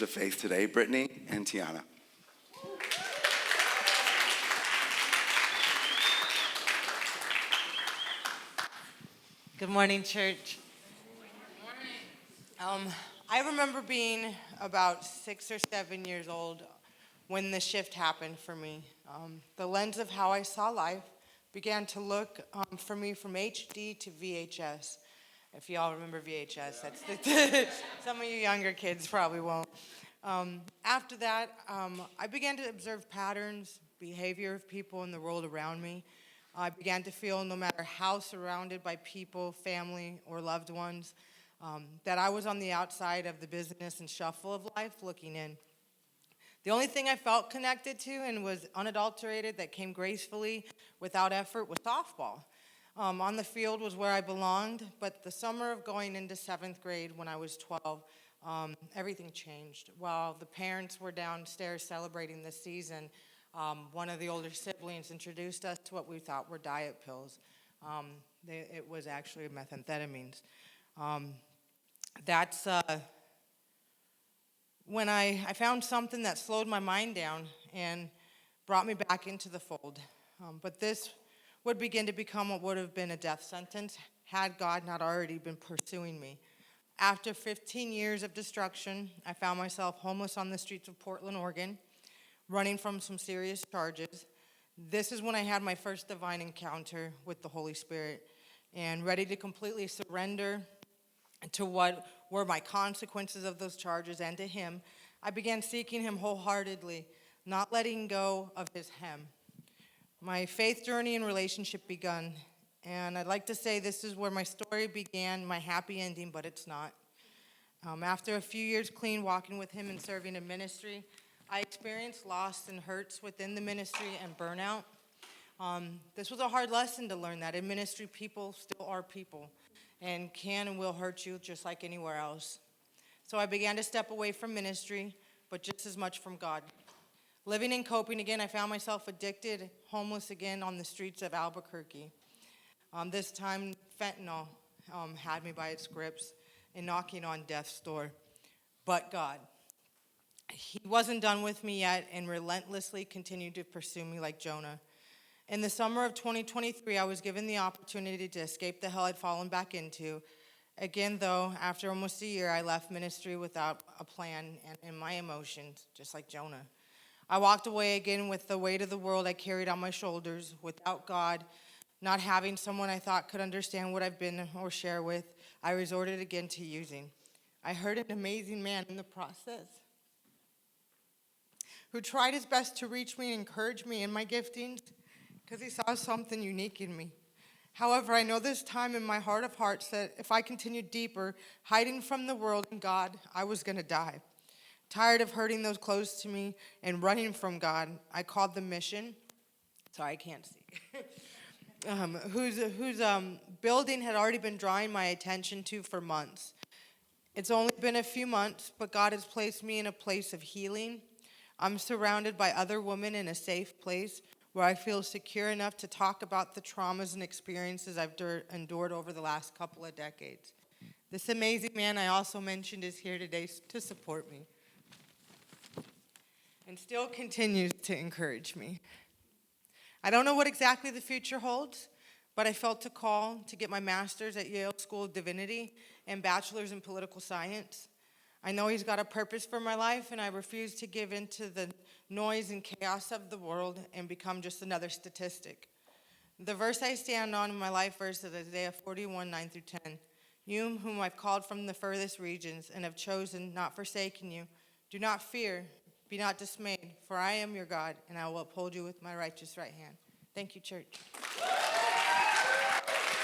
of faith today, Brittnie and Tiana. Good morning, church. I remember being about 6 or 7 years old when the shift happened for me. The lens of how I saw life began to look for me from HD to VHS. If you all remember VHS, some of you younger kids probably won't. After that, I began to observe patterns, behavior of people in the world around me. I began to feel, no matter how surrounded by people, family, or loved ones, that I was on the outside of the business and shuffle of life looking in. The only thing I felt connected to and was unadulterated, that came gracefully without effort, was softball. On the field was where I belonged, but the summer of going into 7th grade when I was 12, everything changed. While the parents were downstairs celebrating the season, one of the older siblings introduced us to what we thought were diet pills. It was actually methamphetamines. That's when I found something that slowed my mind down and brought me back into the fold. But this would begin to become what would have been a death sentence had God not already been pursuing me. After 15 years of destruction, I found myself homeless on the streets of Portland, Oregon, running from some serious charges. This is when I had my first divine encounter with the Holy Spirit, and ready to completely surrender to what were my consequences of those charges and to Him, I began seeking Him wholeheartedly, not letting go of His hem. My faith journey and relationship begun, and I'd like to say this is where my story began, my happy ending, but it's not. After a few years clean walking with Him and serving in ministry, I experienced loss and hurts within the ministry and burnout. This was a hard lesson to learn, that in ministry, people still are people and can and will hurt you just like anywhere else. So I began to step away from ministry, but just as much from God. Living and coping again, I found myself addicted, homeless again on the streets of Albuquerque. This time, fentanyl had me by its grips and knocking on death's door. But God, He wasn't done with me yet and relentlessly continued to pursue me like Jonah. In the summer of 2023, I was given the opportunity to escape the hell I'd fallen back into. Again, though, after almost a year, I left ministry without a plan and in my emotions, just like Jonah. I walked away again with the weight of the world I carried on my shoulders, without God, not having someone I thought could understand what I've been or share with. I resorted again to using. I heard an amazing man in the process who tried his best to reach me and encourage me in my giftings because he saw something unique in me. However, I know this time in my heart of hearts that if I continued deeper, hiding from the world and God, I was going to die. Tired of hurting those close to me and running from God, I called the mission. Sorry, I can't see. whose building had already been drawing my attention to for months. It's only been a few months, but God has placed me in a place of healing. I'm surrounded by other women in a safe place where I feel secure enough to talk about the traumas and experiences I've endured over the last couple of decades. This amazing man I also mentioned is here today to support me and still continues to encourage me. I don't know what exactly the future holds, but I felt a call to get my master's at Yale School of Divinity and bachelor's in political science. I know He's got a purpose for my life, and I refuse to give in to the noise and chaos of the world and become just another statistic. The verse I stand on in my life verse is Isaiah 41, 9 through 10. You whom I've called from the furthest regions and have chosen, not forsaken you, do not fear, be not dismayed, for I am your God, and I will uphold you with my righteous right hand. Thank you, church.